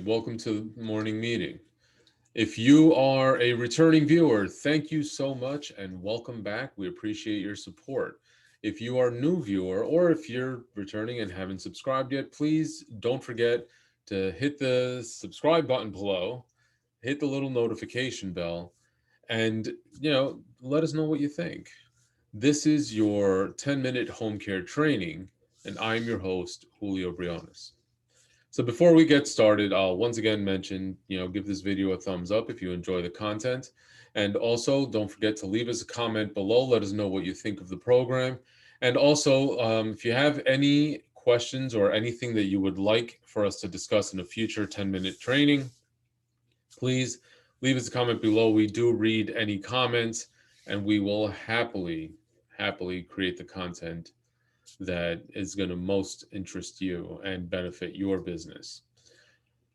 welcome to the morning meeting. If you are a returning viewer, thank you so much and welcome back. We appreciate your support. If you are a new viewer or if you're returning and haven't subscribed yet, please don't forget to hit the subscribe button below, hit the little notification bell, and let us know what you think. This is your 10-minute home care training, and I'm your host, Julio Briones. So before we get started, I'll once again mention, give this video a thumbs up if you enjoy the content. And also, don't forget to leave us a comment below. Let us know what you think of the program. And also, if you have any questions or anything that you would like for us to discuss in a future 10-minute training, please leave us a comment below. We do read any comments, and we will happily create the content that is going to most interest you and benefit your business.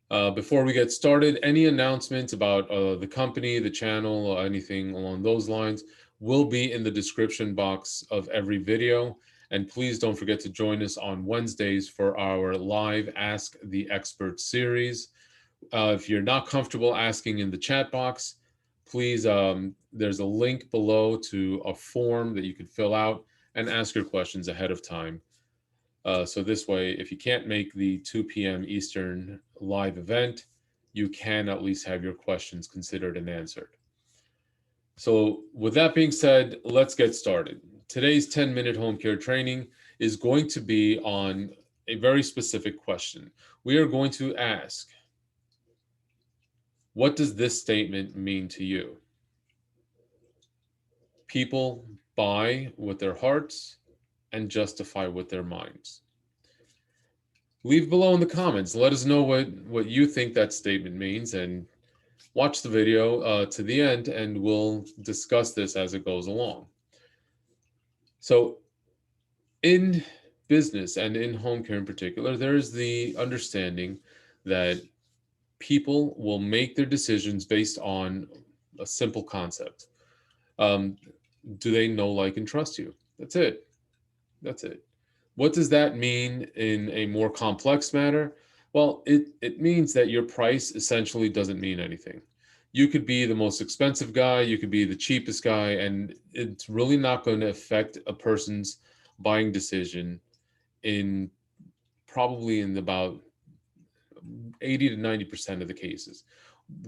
Before we get started, any announcements about the company, the channel, or anything along those lines will be in the description box of every video. And please don't forget to join us on Wednesdays for our live Ask the Expert series. If you're not comfortable asking in the chat box, please, there's a link below to a form that you can fill out and ask your questions ahead of time. So this way, if you can't make the 2 p.m. Eastern live event, you can at least have your questions considered and answered. So with that being said, let's get started. Today's 10-minute home care training is going to be on a very specific question. We are going to ask, what does this statement mean to you? People buy with their hearts and justify with their minds. Leave below in the comments. Let us know what you think that statement means, and watch the video to the end, and we'll discuss this as it goes along. So in business and in home care in particular, there is the understanding that people will make their decisions based on a simple concept. Do they know, like, and trust you? That's it. That's it. What does that mean in a more complex matter? Well, it means that your price essentially doesn't mean anything. You could be the most expensive guy, you could be the cheapest guy, and it's really not going to affect a person's buying decision in probably in about 80 to 90% of the cases.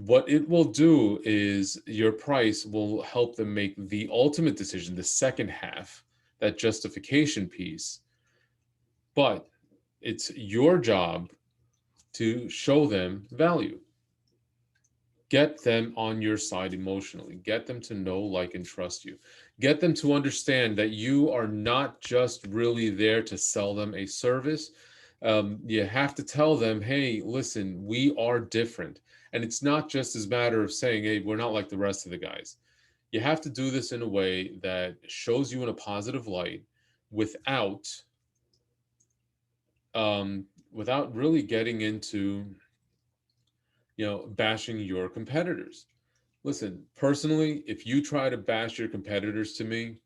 What it will do is your price will help them make the ultimate decision, the second half, that justification piece. But it's your job to show them value. Get them on your side emotionally. Get them to know, like, and trust you. Get them to understand that you are not just really there to sell them a service. You have to tell them, hey, listen, we are different. And it's not just as a matter of saying, hey, we're not like the rest of the guys. You have to do this in a way that shows you in a positive light without really getting into, bashing your competitors. Listen, personally, if you try to bash your competitors to me,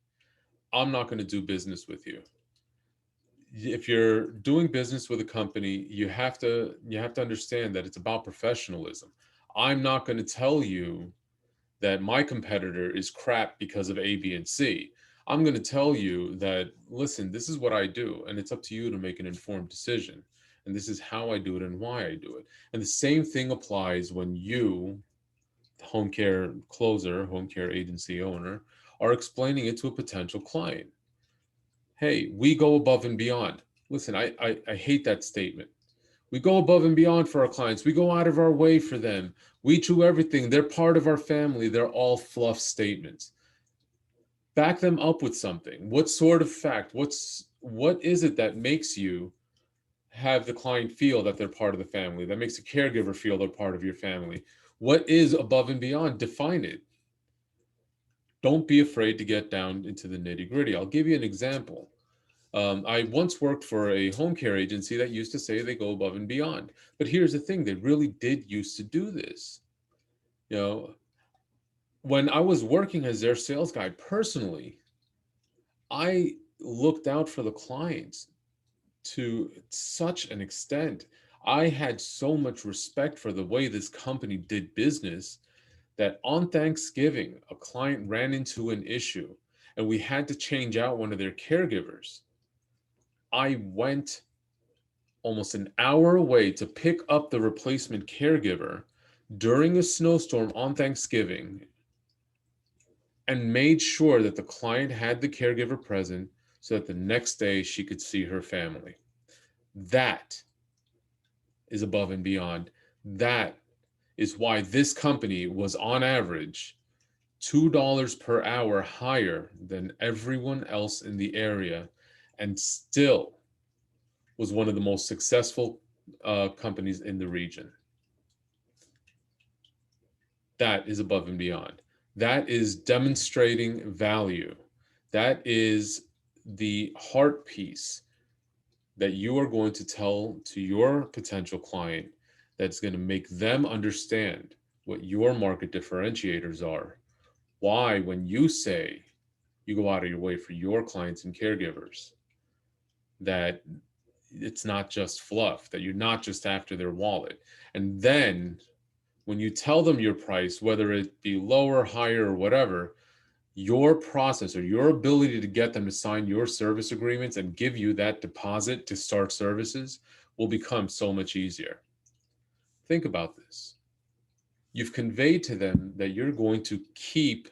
I'm not going to do business with you. If you're doing business with a company, you have to understand that it's about professionalism. I'm not going to tell you that my competitor is crap because of A, B, and C. I'm going to tell you that, listen, this is what I do, and it's up to you to make an informed decision. And this is how I do it and why I do it. And the same thing applies when you, the home care closer, home care agency owner, are explaining it to a potential client. Hey, we go above and beyond. Listen, I hate that statement. We go above and beyond for our clients. We go out of our way for them. We do everything. They're part of our family. They're all fluff statements. Back them up with something. What sort of fact? What is it that makes you have the client feel that they're part of the family? That makes the caregiver feel they're part of your family? What is above and beyond? Define it. Don't be afraid to get down into the nitty-gritty. I'll give you an example. I once worked for a home care agency that used to say they go above and beyond. But here's the thing, they really did used to do this. When I was working as their sales guy personally, I looked out for the clients to such an extent. I had so much respect for the way this company did business that on Thanksgiving, a client ran into an issue and we had to change out one of their caregivers. I went almost an hour away to pick up the replacement caregiver during a snowstorm on Thanksgiving and made sure that the client had the caregiver present so that the next day she could see her family. That is above and beyond. That is why this company was on average $2 per hour higher than everyone else in the area and still was one of the most successful companies in the region. That is above and beyond. That is demonstrating value. That is the heart piece that you are going to tell to your potential client that's going to make them understand what your market differentiators are. Why, when you say you go out of your way for your clients and caregivers, that it's not just fluff, that you're not just after their wallet. And then when you tell them your price, whether it be lower, higher, or whatever, your process or your ability to get them to sign your service agreements and give you that deposit to start services will become so much easier. Think about this. You've conveyed to them that you're going to keep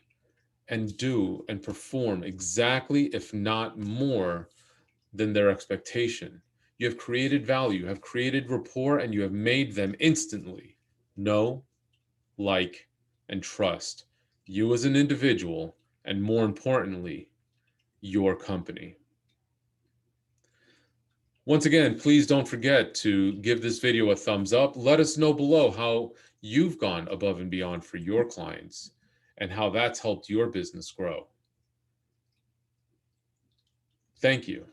and do and perform exactly, if not more, than their expectation. You have created value, you have created rapport, and you have made them instantly know, like, and trust you as an individual, and more importantly, your company. Once again, please don't forget to give this video a thumbs up. Let us know below how you've gone above and beyond for your clients and how that's helped your business grow. Thank you.